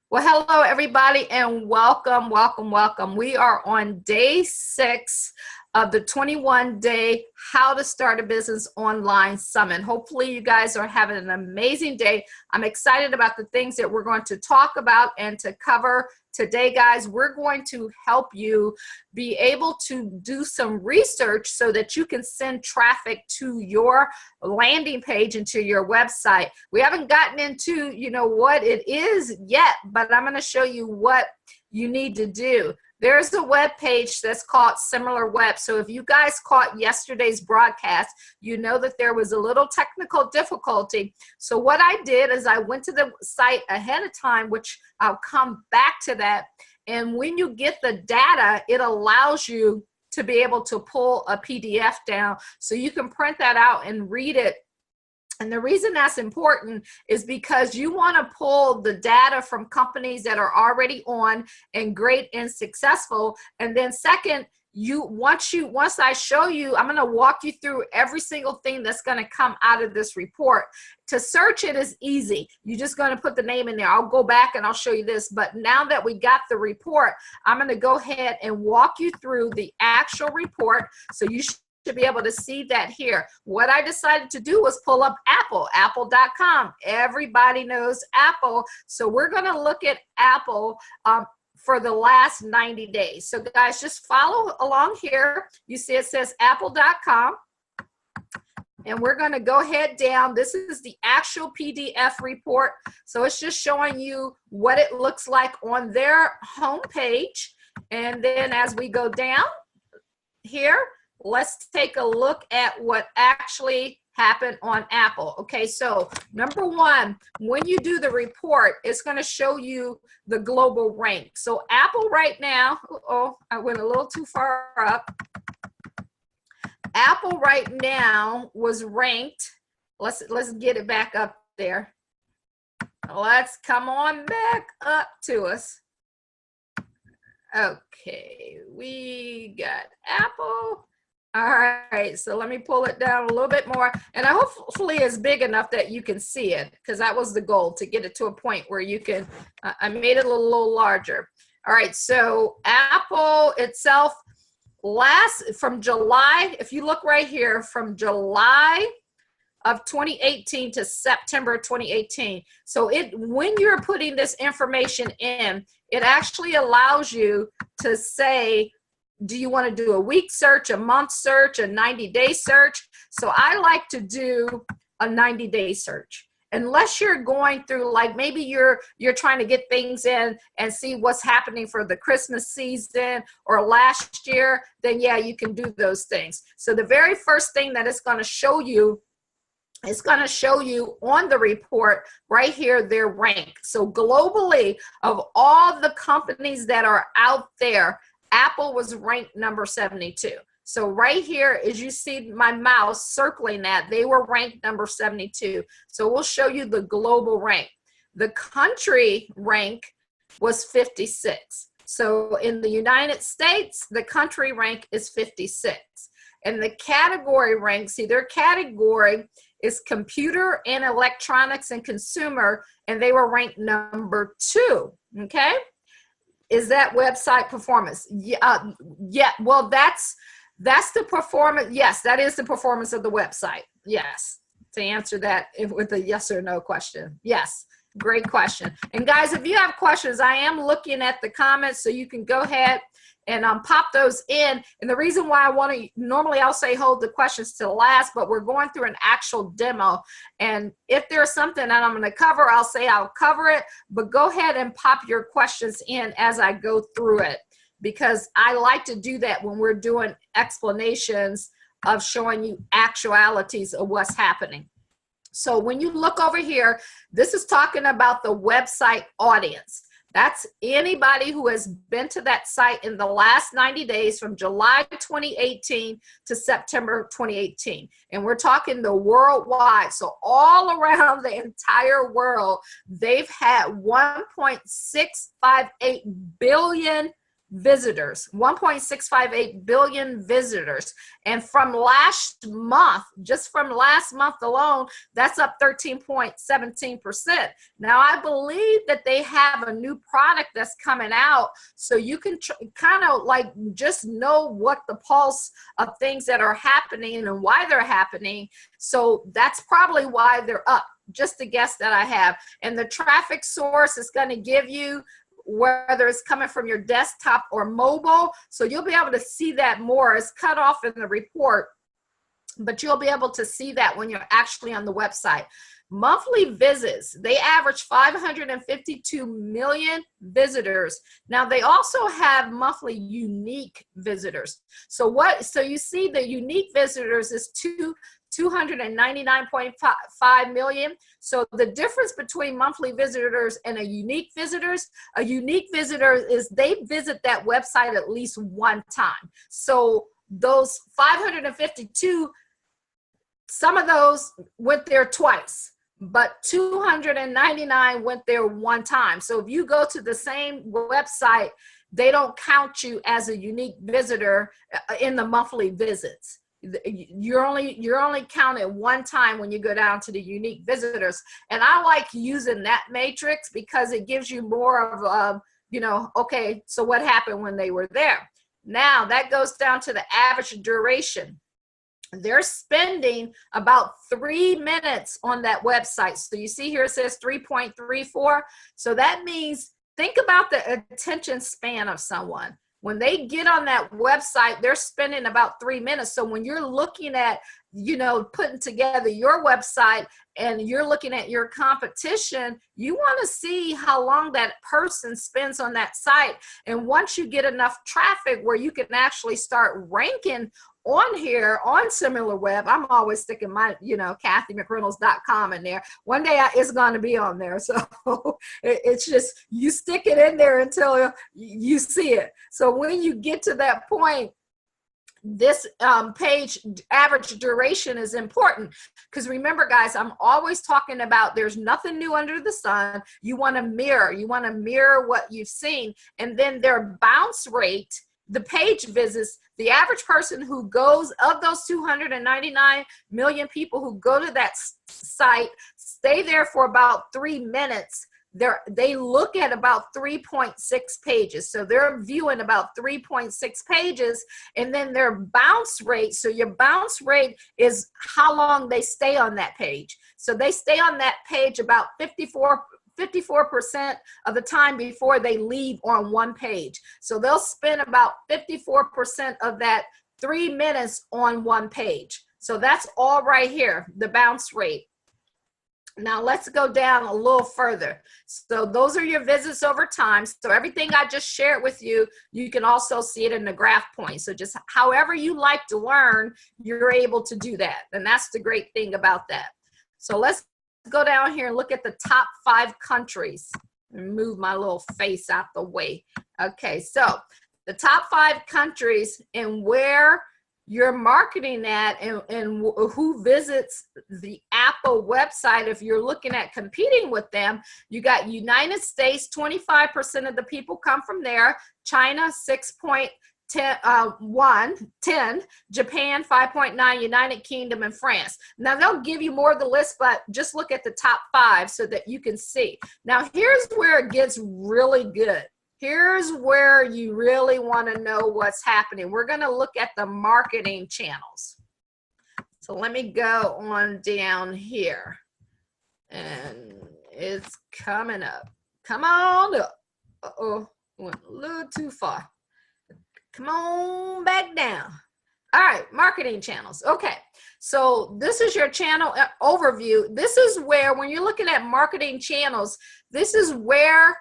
Well, hello, everybody, and welcome, welcome, welcome. We are on day 6 of the 21-day How to Start a Business Online Summit. Hopefully, you guys are having an amazing day. I'm excited about the things that we're going to talk about and to cover today, guys. We're going to help you be able to do some research so that you can send traffic to your landing page and to your website. We haven't gotten into, what it is yet, but I'm going to show you what you need to do. There's a web page that's called Similar Web. So if you guys caught yesterday's broadcast, you know that there was a little technical difficulty. So what I did is I went to the site ahead of time, which I'll come back to that. And when you get the data, it allows you to be able to pull a PDF down so you can print that out and read it. And the reason that's important is because you want to pull the data from companies that are already on and great and successful. And then second, once I show you, I'm going to walk you through every single thing that's going to come out of this report. To search it is easy. You're just going to put the name in there. I'll go back and I'll show you this. But now that we got the report, I'm going to go ahead and walk you through the actual report. So you should be able to see that here. What I decided to do was pull up apple.com. Everybody knows Apple. So we're going to look at Apple for the last 90 days. So guys, just follow along here. You see it says apple.com. And we're going to go ahead down. This is the actual PDF report. So it's just showing you what it looks like on their homepage. And then as we go down here, let's take a look at what actually happened on Apple. Okay, so number one, when you do the report, it's going to show you the global rank. So Apple right now, I went a little too far up. Apple right now was ranked. Let's get it back up there. Let's come on back up to us. Okay, we got Apple. All right, so let me pull it down a little bit more, and hopefully it's big enough that you can see it, because that was the goal, to get it to a point where you can, I made it a little larger. All right, so Apple itself, from July, if you look right here, from July of 2018 to September 2018. So when you're putting this information in, it actually allows you to say, do you want to do a week search, a month search, a 90-day search? So I like to do a 90-day search. Unless you're going through, like maybe you're trying to get things in and see what's happening for the Christmas season or last year, then yeah, you can do those things. So the very first thing that it's going to show you, it's going to show you on the report right here their rank. So globally, of all the companies that are out there, Apple was ranked number 72. So right here, as you see my mouse circling that, they were ranked number 72. So we'll show you the global rank. The country rank was 56. So in the United States, the country rank is 56. And the category rank, see, their category is computer and electronics and consumer, and they were ranked number 2, okay? Is that website performance? Yeah, well, that's the performance. Yes, that is the performance of the website. Yes, to answer that with a yes or no question. Yes, great question. And guys, if you have questions, I am looking at the comments, so you can go ahead and pop those in. And the reason why I want to, normally I'll say hold the questions to last, but we're going through an actual demo. And if there's something that I'm going to cover, I'll say I'll cover it, but go ahead and pop your questions in as I go through it, because I like to do that when we're doing explanations of showing you actualities of what's happening. So when you look over here, this is talking about the website audience. That's anybody who has been to that site in the last 90 days from July 2018 to September 2018. And we're talking the worldwide. So all around the entire world, they've had 1.658 billion visitors, 1.658 billion visitors. And from last month, just from last month alone, that's up 13.17%. Now, I believe that they have a new product that's coming out, so you can kind of like just know what the pulse of things that are happening and why they're happening. So that's probably why they're up, just a guess that I have. And the traffic source is going to give you whether it's coming from your desktop or mobile. So you'll be able to see that more. It's cut off in the report, but you'll be able to see that when you're actually on the website. Monthly visits, they average 552 million visitors. Now they also have monthly unique visitors. So you see the unique visitors is 299.5 million. So the difference between monthly visitors and a unique visitor is they visit that website at least one time. So those 552, some of those went there twice, but 299 went there one time. So if you go to the same website, they don't count you as a unique visitor in the monthly visits. You're only counted one time when you go down to the unique visitors. And I like using that matrix because it gives you more of okay, so what happened when they were there? Now that goes down to the average duration. They're spending about 3 minutes on that website. So you see here it says 3.34. So that means, think about the attention span of someone. When they get on that website, they're spending about 3 minutes. So when you're looking at, putting together your website and you're looking at your competition, you want to see how long that person spends on that site. And once you get enough traffic where you can actually start ranking on here on SimilarWeb, I'm always sticking my, KathyMcReynolds.com in there. One day it's going to be on there. So it's just, you stick it in there until you see it. So when you get to that point, this page average duration is important, because remember, guys, I'm always talking about there's nothing new under the sun. You want to mirror what you've seen, and then their bounce rate, the page visits, the average person who goes, of those 299 million people who go to that site, stay there for about 3 minutes. They look at about 3.6 pages. So they're viewing about 3.6 pages, and then their bounce rate. So your bounce rate is how long they stay on that page. So they stay on that page about 54% of the time before they leave on one page. So they'll spend about 54% of that 3 minutes on one page. So that's all right here, the bounce rate. Now let's go down a little further. So those are your visits over time. So everything I just shared with you, you can also see it in the graph point. So just however you like to learn, you're able to do that. And that's the great thing about that. So let's go down here and look at the top 5 countries. And move my little face out the way. Okay, so the top 5 countries and where you're marketing at, and who visits the Apple website. If you're looking at competing with them, you got United States, 25% of the people come from there. China, 6.10, Japan 5.9, United Kingdom, and France. Now they'll give you more of the list, but just look at the top 5 so that you can see. Now here's where it gets really good. Here's where you really want to know what's happening. We're going to look at the marketing channels. So let me go on down here, and it's coming up. Come on up. Uh-oh, went a little too far. Come on back down. All right, marketing channels. Okay, so this is your channel overview. This is where, when you're looking at marketing channels, this is where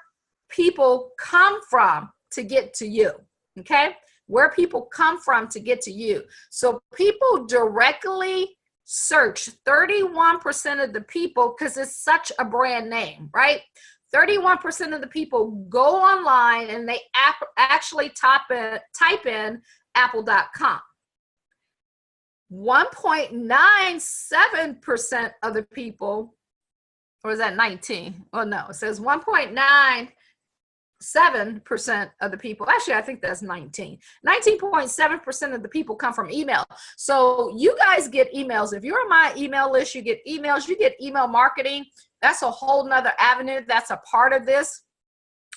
people come from to get to you. Okay, where people come from to get to you. So people directly search, 31% of the people, because it's such a brand name, right? 31% of the people go online and they actually type in apple.com. 1.97% of the people, or is that 19? Oh no, it says 1.9 7% of the people, actually, I think that's 19.7% of the people come from email. So you guys get emails. If you're on my email list, you get emails, you get email marketing. That's a whole nother avenue. That's a part of this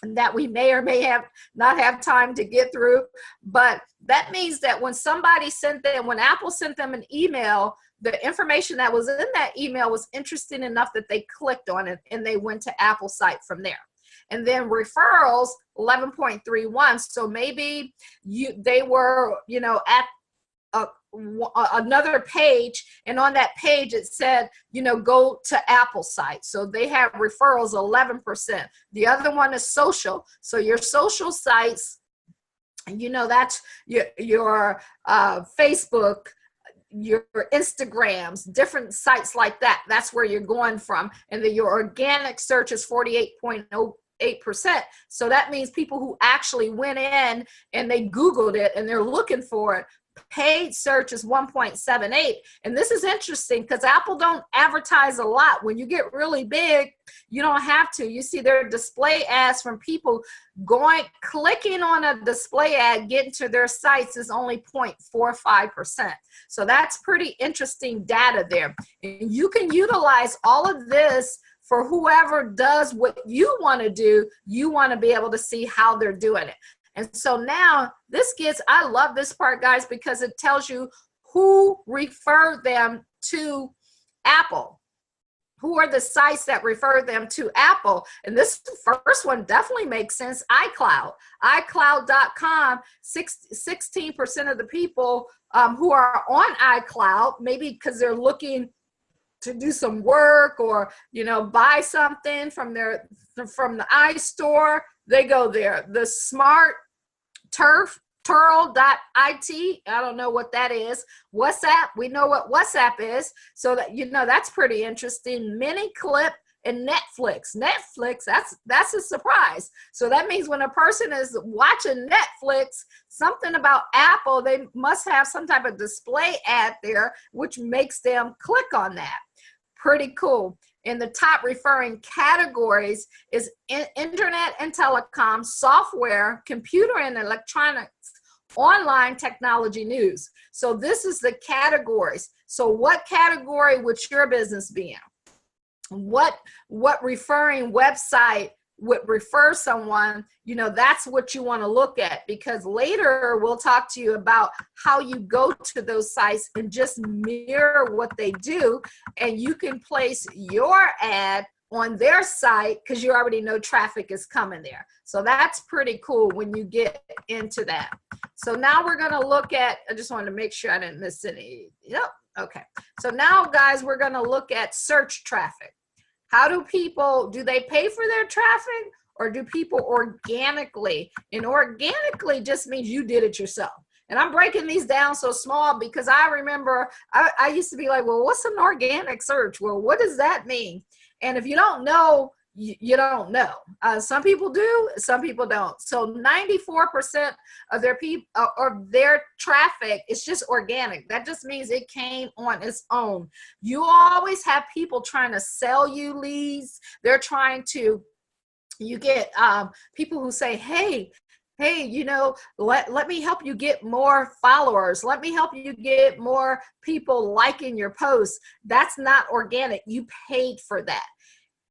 that we may or may have not have time to get through. But that means that when somebody sent them, when Apple sent them an email, the information that was in that email was interesting enough that they clicked on it and they went to Apple's site from there. And then referrals, 11.31. So maybe they were, at another page, and on that page it said, go to Apple site. So they have referrals 11%. The other one is social. So your social sites, that's your Facebook, your Instagrams, different sites like that. That's where you're going from. And then your organic search is 48.08%. So that means people who actually went in and they Googled it and they're looking for it. Paid search is 1.78. And this is interesting because Apple don't advertise a lot. When you get really big, you don't have to. You see their display ads from people clicking on a display ad, getting to their sites is only 0.45%. So that's pretty interesting data there. And you can utilize all of this for whoever does what you want to do. You want to be able to see how they're doing it. And so now I love this part, guys, because it tells you who referred them to Apple. Who are the sites that refer them to Apple? And this first one definitely makes sense. iCloud. iCloud.com, 16% of the people who are on iCloud, maybe because they're looking to do some work or, buy something from the iStore, they go there. The smart Turl.it, I don't know what that is. WhatsApp, we know what WhatsApp is. So that, that's pretty interesting. MiniClip and Netflix. Netflix, that's a surprise. So that means when a person is watching Netflix, something about Apple, they must have some type of display ad there, which makes them click on that. Pretty cool. In the top referring categories is internet and telecom, software, computer and electronics, online technology news. So this is the categories. So what category would your business be in? What referring website would refer someone? That's what you want to look at, because later we'll talk to you about how you go to those sites and just mirror what they do, and you can place your ad on their site because you already know traffic is coming there. So that's pretty cool when you get into that. So now we're going to look at, I just wanted to make sure I didn't miss any. Yep. Okay. So now, guys, we're going to look at search traffic. How do they pay for their traffic, or do people organically? And organically just means you did it yourself. And I'm breaking these down so small because I remember I used to be like, well, what's an organic search? Well, what does that mean? And if you don't know, you don't know. Some people do, some people don't. So 94% of their traffic is just organic. That just means it came on its own. You always have people trying to sell you leads. You get people who say, hey, let me help you get more followers. Let me help you get more people liking your posts. That's not organic. You paid for that.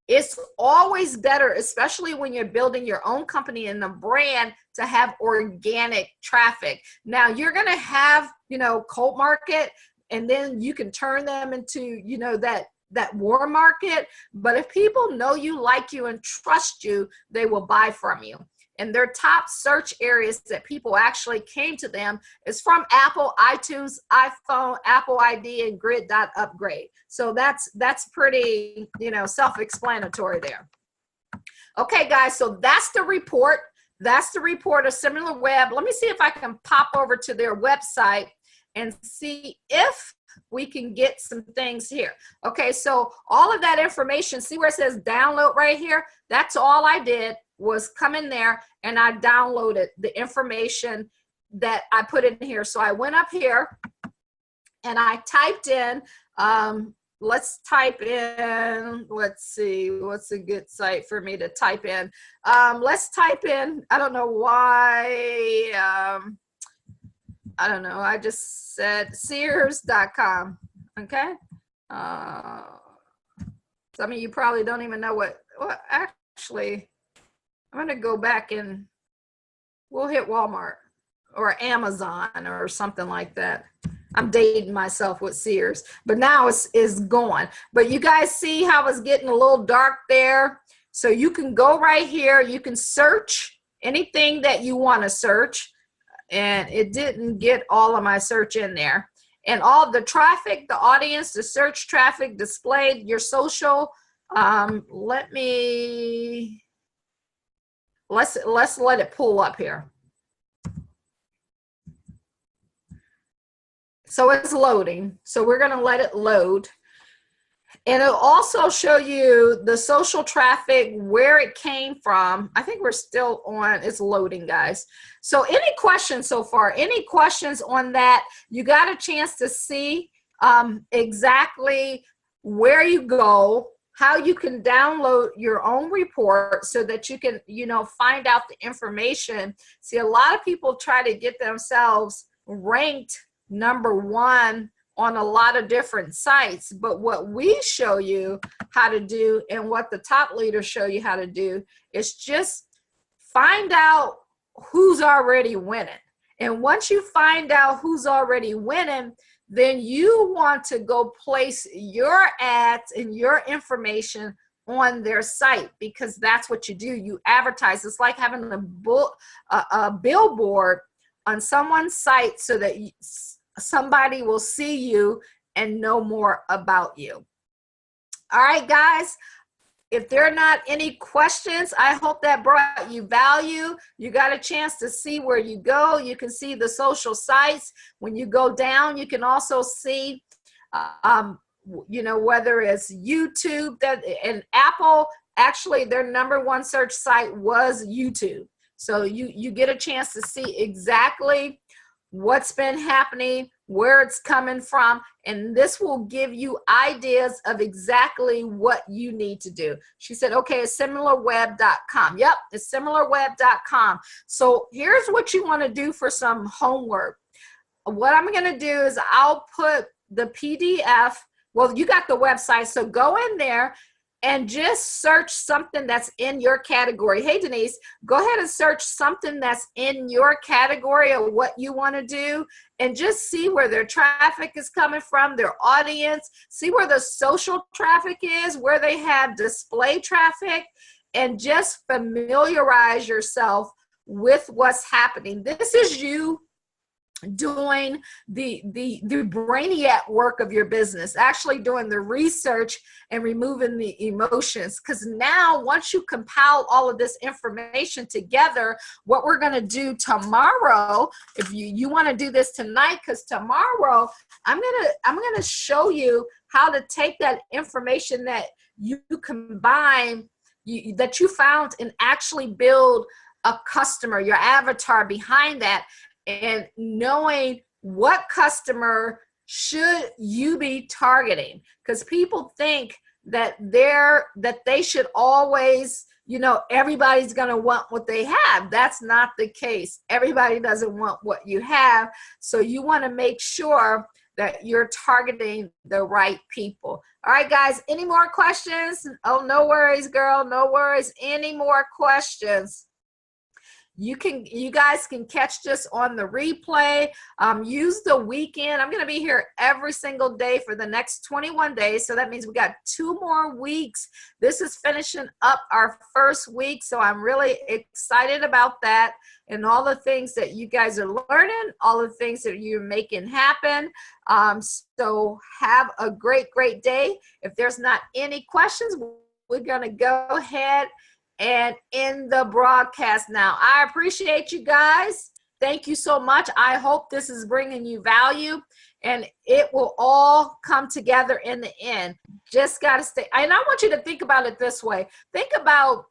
It's always better, especially when you're building your own company and a brand, to have organic traffic. Now you're going to have, cold market, and then you can turn them into, that warm market. But if people know you, like you, and trust you, they will buy from you. And their top search areas that people actually came to them is from Apple, iTunes, iPhone, Apple ID, and grid.upgrade. So that's pretty, self-explanatory there. Okay, guys, so that's the report. That's the report of SimilarWeb. Let me see if I can pop over to their website and see if we can get some things here. Okay, so all of that information, see where it says download right here? That's all I did, was come in there and I downloaded the information that I put in here. So I went up here and I typed in let's type in, let's see, what's a good site for me to type in? Let's type in, I don't know why, I don't know, I just said Sears.com, okay? Some of you probably don't even know what actually, I'm gonna go back and we'll hit Walmart or Amazon or something like that. I'm dating myself with Sears, but now it's gone. But you guys see how it's getting a little dark there? So you can go right here, you can search anything that you want to search, and it didn't get all of my search in there. And all the traffic, the audience, the search traffic displayed, your social, let's let it pull up here. So it's loading. So we're going to let it load. And it'll also show you the social traffic, where it came from. I think we're still on, it's loading, guys. So any questions so far? Any questions on that? You got a chance to see exactly where you go, how you can download your own report so that you can, you know, find out the information. See, a lot of people try to get themselves ranked #1 on a lot of different sites, but what we show you how to do and what the top leaders show you how to do is just find out who's already winning. And once you find out who's already winning, then you want to go place your ads and your information on their site, because that's what you do. You advertise. It's like having a billboard on someone's site so that somebody will see you and know more about you. All right, guys, if there are not any questions, I hope that brought you value. You got a chance to see where you go. You can see the social sites. When you go down, you can also see, you know, whether it's YouTube, and Apple, actually their #1 search site was YouTube. So you get a chance to see exactly what's been happening, where it's coming from, and this will give you ideas of exactly what you need to do. She said, okay, it's similarweb.com. Yep, it's similarweb.com. So here's what you want to do for some homework. What I'm going to do is I'll put the PDF, well, you got the website, so go in there and just search something that's in your category. Hey, Denise, go ahead and search something that's in your category of what you want to do, and just see where their traffic is coming from, their audience, see where the social traffic is, where they have display traffic, and just familiarize yourself with what's happening. This is you doing the brainiac work of your business, actually doing the research and removing the emotions. Because now, once you compile all of this information together, what we're going to do tomorrow, if you want to do this tonight, because tomorrow I'm gonna show you how to take that information that you combine, that you found, and actually build a customer, your avatar behind that, and knowing what customer should you be targeting. Because people think that they should always, you know, everybody's going to want what they have. That's not the case. Everybody doesn't want what you have. So you want to make sure that you're targeting the right people. All right, guys, any more questions? Oh, no worries, girl, no worries. Any more questions? You guys can catch this on the replay. Use the weekend. I'm going to be here every single day for the next 21 days. So that means we got 2 more weeks. This is finishing up our first week. So I'm really excited about that, and all the things that you guys are learning, all the things that you're making happen. So have a great, great day. If there's not any questions, we're going to go ahead and end the broadcast now. I appreciate you guys. Thank you so much. I hope this is bringing you value, and it will all come together in the end. Just got to stay. And I want you to think about it this way. Think about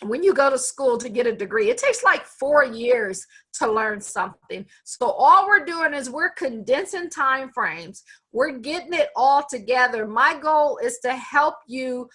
when you go to school to get a degree, it takes like 4 years to learn something. So all we're doing is we're condensing time frames. We're getting it all together. My goal is to help you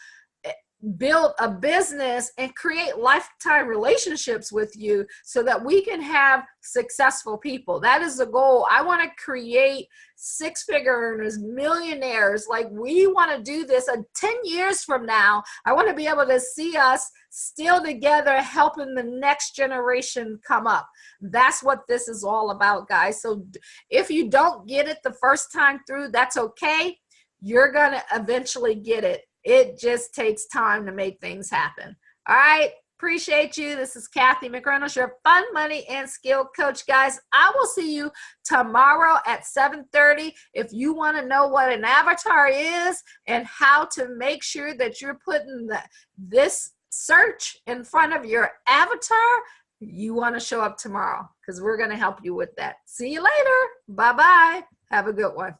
build a business and create lifetime relationships with you so that we can have successful people. That is the goal. I want to create six-figure earners, millionaires. Like, we want to do this 10 years from now. I want to be able to see us still together, helping the next generation come up. That's what this is all about, guys. So if you don't get it the first time through, that's okay. You're going to eventually get it. It just takes time to make things happen. All right. Appreciate you. This is Kathy McReynolds, your fun, money, and skill coach, guys. I will see you tomorrow at 7:30. If you want to know what an avatar is and how to make sure that you're putting this search in front of your avatar, you want to show up tomorrow because we're going to help you with that. See you later. Bye-bye. Have a good one.